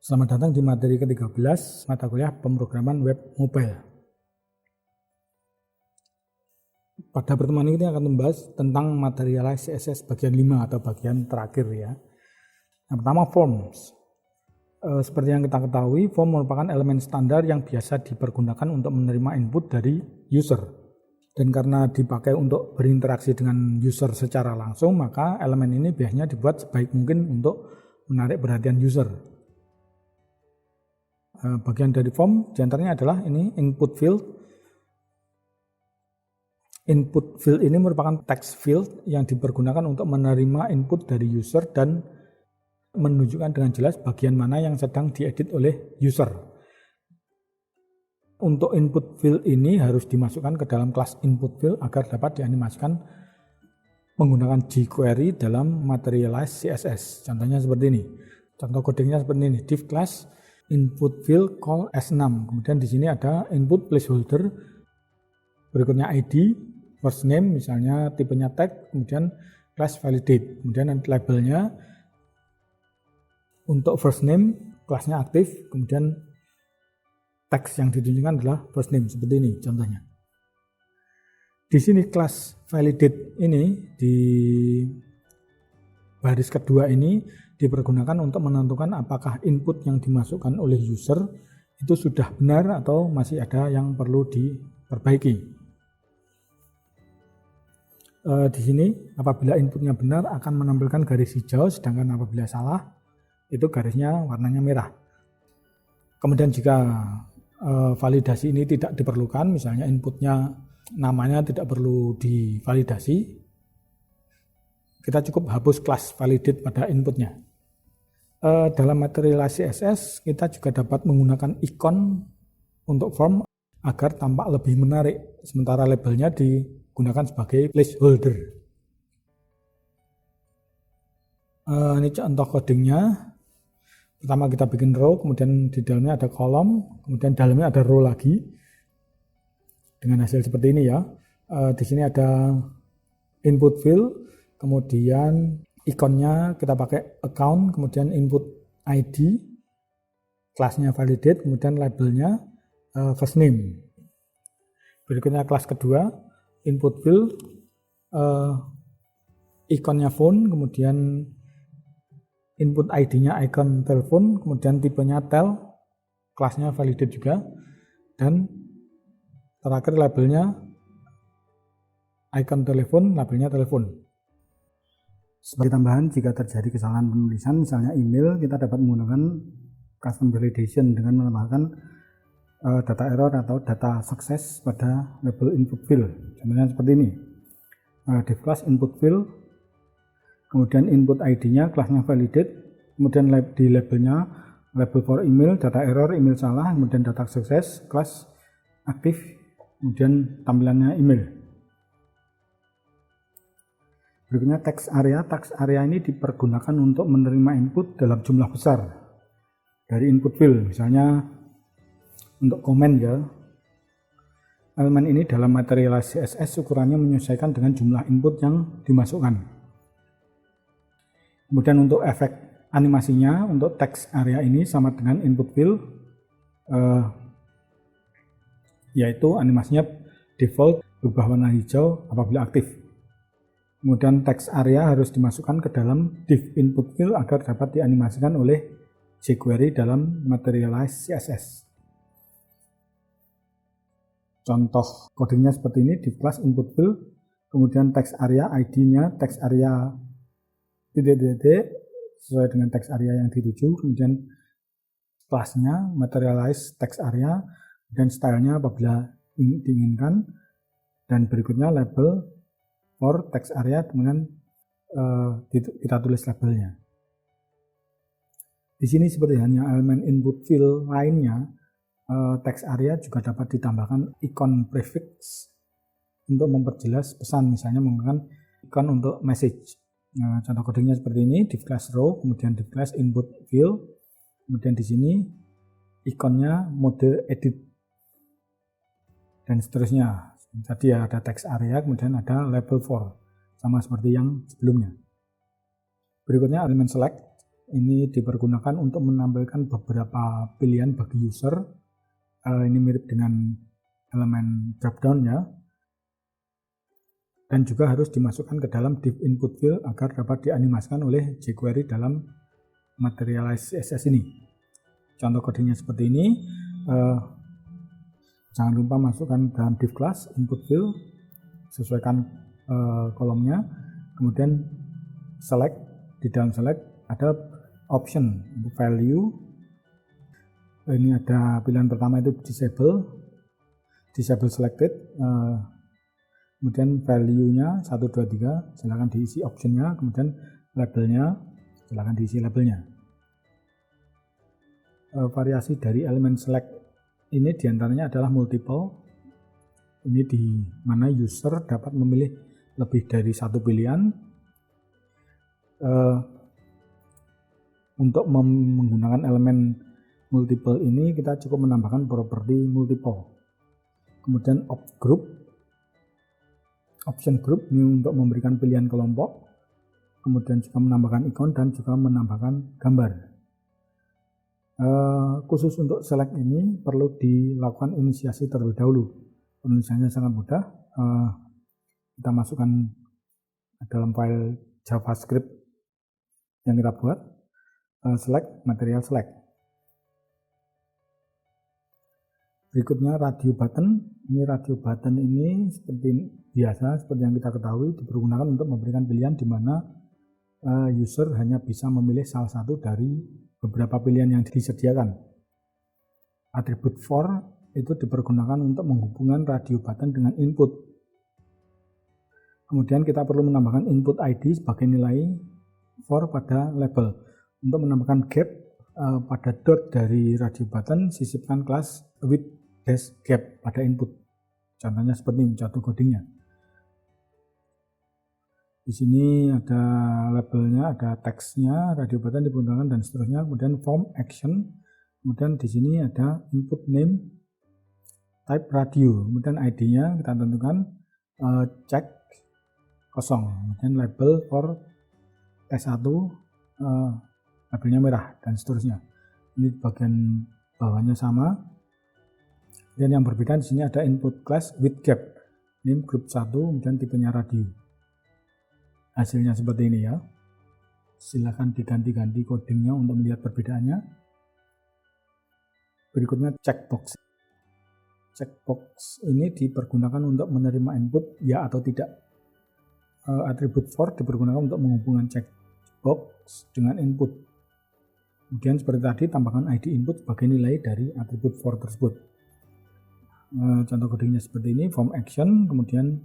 Selamat datang di materi ke-13 mata kuliah pemrograman web mobile. Pada pertemuan ini kita akan membahas tentang Materialize CSS bagian 5 atau bagian terakhir ya. Yang pertama forms. Seperti yang kita ketahui, form merupakan elemen standar yang biasa dipergunakan untuk menerima input dari user. Dan karena dipakai untuk berinteraksi dengan user secara langsung, maka elemen ini biasanya dibuat sebaik mungkin untuk menarik perhatian user. Bagian dari form diantaranya adalah ini input field. Input field ini merupakan text field yang dipergunakan untuk menerima input dari user dan menunjukkan dengan jelas bagian mana yang sedang diedit oleh user. Untuk input field ini harus dimasukkan ke dalam kelas input field agar dapat dianimasikan menggunakan jQuery dalam Materialize CSS. Contohnya seperti ini. Contoh kodenya seperti ini. Div class input field call S6. Kemudian di sini ada input placeholder, berikutnya ID, first name, misalnya tipenya tag, kemudian class validate, kemudian labelnya untuk first name kelasnya aktif, kemudian teks yang ditunjukkan adalah first name seperti ini contohnya. Di sini kelas validate ini di baris kedua ini dipergunakan untuk menentukan apakah input yang dimasukkan oleh user itu sudah benar atau masih ada yang perlu diperbaiki. Di sini apabila inputnya benar akan menampilkan garis hijau, sedangkan apabila salah itu garisnya warnanya merah. Kemudian jika validasi ini tidak diperlukan, misalnya inputnya namanya tidak perlu divalidasi, kita cukup hapus kelas validate pada inputnya. Dalam Materialize CSS kita juga dapat menggunakan ikon untuk form agar tampak lebih menarik, sementara labelnya digunakan sebagai placeholder. Ini contoh codingnya. Pertama kita bikin row, kemudian di dalamnya ada kolom, kemudian dalamnya ada row lagi dengan hasil seperti ini ya. Di sini ada input field, kemudian ikonnya kita pakai account, kemudian input ID, kelasnya validate, kemudian labelnya first name. Berikutnya kelas kedua, input field, ikonnya phone, kemudian input ID-nya icon telepon, kemudian tipenya tel, kelasnya validate juga, dan terakhir labelnya icon telepon, labelnya telepon. Sebagai tambahan, jika terjadi kesalahan penulisan, misalnya email, kita dapat menggunakan custom validation dengan menambahkan data error atau data sukses pada label input field. Contohnya seperti ini. Div class input field, kemudian input ID-nya kelasnya validate, kemudian di labelnya label for email, data error, email salah, kemudian data sukses, kelas aktif, kemudian tampilannya email. Berikutnya text area. Text area ini dipergunakan untuk menerima input dalam jumlah besar dari input field. Misalnya untuk komen ya. Elemen ini dalam Materialize CSS ukurannya menyesuaikan dengan jumlah input yang dimasukkan. Kemudian untuk efek animasinya, untuk text area ini sama dengan input field, yaitu animasinya default berubah warna hijau apabila aktif. Kemudian text area harus dimasukkan ke dalam div input field agar dapat dianimasikan oleh jQuery dalam Materialize CSS. Contoh codingnya seperti ini, div class input field, kemudian text area ID-nya text area titik sesuai dengan text area yang dituju, kemudian kelasnya Materialize text area dan stylenya apabila diinginkan, dan berikutnya label for text area, kemudian kita tulis labelnya. Di sini seperti hanya elemen input field lainnya, text area juga dapat ditambahkan ikon prefix untuk memperjelas pesan, misalnya menggunakan ikon untuk message. Nah, contoh codingnya seperti ini, div class row, kemudian div class input field, kemudian di sini ikonnya mode edit, dan seterusnya. Tadi ada text area, kemudian ada label for, sama seperti yang sebelumnya. Berikutnya elemen select. ini dipergunakan untuk menampilkan beberapa pilihan bagi user. Ini mirip dengan elemen dropdown ya. Dan juga harus dimasukkan ke dalam div input field agar dapat dianimasikan oleh jQuery dalam materialize CSS ini. Contoh kodenya seperti ini. Jangan lupa masukkan dalam div class input field, sesuaikan kolomnya, kemudian select. Di dalam select ada option untuk value. Ini ada pilihan pertama itu disable selected, kemudian value-nya 1, 2, 3 silakan diisi optionnya, kemudian labelnya silakan diisi labelnya. Variasi dari elemen select ini diantaranya adalah multiple. Ini di mana user dapat memilih lebih dari satu pilihan. Untuk menggunakan elemen multiple ini kita cukup menambahkan properti multiple. Kemudian option group ini untuk memberikan pilihan kelompok, kemudian juga menambahkan ikon dan juga menambahkan gambar. Khusus untuk select ini perlu dilakukan inisiasi terlebih dahulu. Penulisannya sangat mudah. Kita masukkan dalam file JavaScript yang kita buat, select material select. Berikutnya radio button. Ini radio button ini seperti biasa, seperti yang kita ketahui, dipergunakan untuk memberikan pilihan di mana user hanya bisa memilih salah satu dari beberapa pilihan yang disediakan. Atribut for itu dipergunakan untuk menghubungkan radio button dengan input. Kemudian kita perlu menambahkan input ID sebagai nilai for pada label. Untuk menambahkan gap pada dot dari radio button, sisipkan kelas with dash gap pada input. Contohnya seperti ini, contoh codingnya. Di sini ada labelnya, ada teksnya, radio button digunakan dan seterusnya. Kemudian form action. Kemudian di sini ada input name, type radio. Kemudian ID-nya kita tentukan check kosong. Kemudian label for S1 labelnya merah dan seterusnya. Ini bagian bawahnya sama. Dan yang berbeda di sini ada input class with gap. Name group 1 kemudian tipenya radio. Hasilnya seperti ini ya. Silahkan diganti-ganti codingnya untuk melihat perbedaannya. Berikutnya checkbox. Checkbox ini dipergunakan untuk menerima input ya atau tidak. Atribut for dipergunakan untuk menghubungkan checkbox dengan input. Kemudian seperti tadi, tambahkan ID input sebagai nilai dari atribut for tersebut. Contoh codingnya seperti ini, form action, kemudian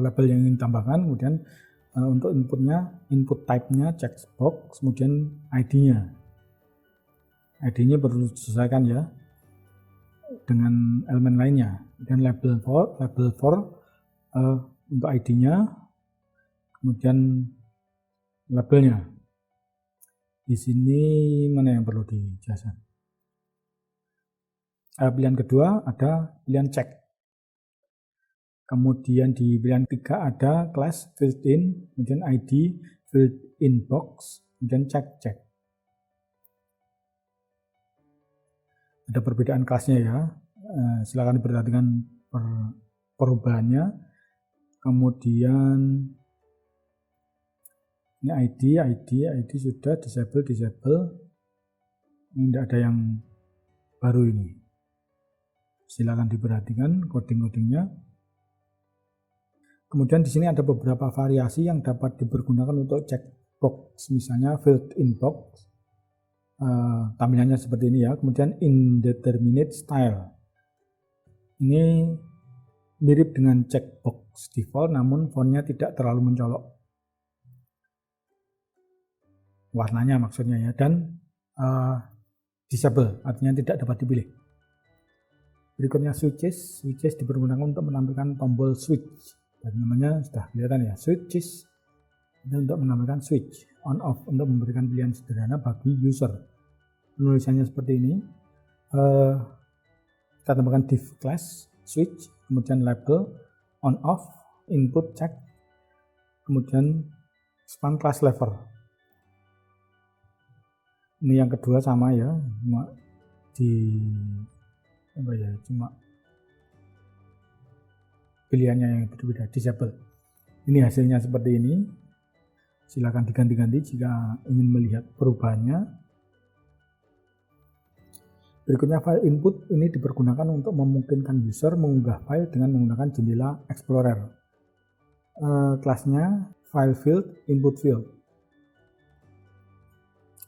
label yang ingin ditambahkan, kemudian untuk inputnya, input type-nya checkbox, kemudian ID-nya. ID-nya perlu disesuaikan ya dengan elemen lainnya. Dan label for untuk ID-nya, kemudian labelnya. Di sini mana yang perlu dijelaskan? Pilihan kedua ada pilihan check. Kemudian di pilihan 3 ada class filled in, kemudian ID filled in box, kemudian check. Ada perbedaan kelasnya ya. Silakan diperhatikan perubahannya. Kemudian ini ID sudah disable. Ini tidak ada yang baru ini. Silakan diperhatikan coding-codingnya. Kemudian di sini ada beberapa variasi yang dapat dipergunakan untuk checkbox, misalnya filled in box. Tampilannya seperti ini ya. Kemudian indeterminate style. Ini mirip dengan checkbox default, namun fontnya tidak terlalu mencolok. Warnanya maksudnya ya, dan disable, artinya tidak dapat dipilih. Berikutnya switches dipergunakan untuk menampilkan tombol switch. Dan namanya sudah kelihatan ya, switches itu untuk menampilkan switch on off untuk memberikan pilihan sederhana bagi user. Penulisannya seperti ini. Kita tambahkan div class switch, kemudian label on off, input check, kemudian span class lever. Ini yang kedua sama ya, cuma cuma pilihannya yang berbeda, disable. Ini hasilnya seperti ini. Silakan diganti-ganti jika ingin melihat perubahannya. Berikutnya file input ini dipergunakan untuk memungkinkan user mengunggah file dengan menggunakan jendela Explorer. Kelasnya file field, input field.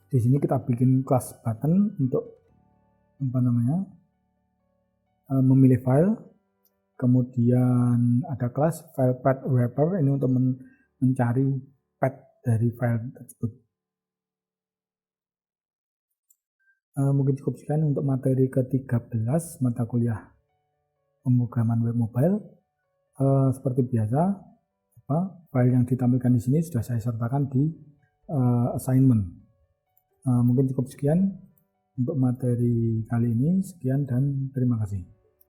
Di sini kita bikin kelas button untuk memilih file. Kemudian ada kelas file path wrapper ini untuk mencari path dari file tersebut. Mungkin cukup sekian untuk materi ke-13 mata kuliah pemrograman web mobile. Seperti biasa, file yang ditampilkan di sini sudah saya sertakan di assignment. Mungkin cukup sekian untuk materi kali ini. Sekian dan terima kasih.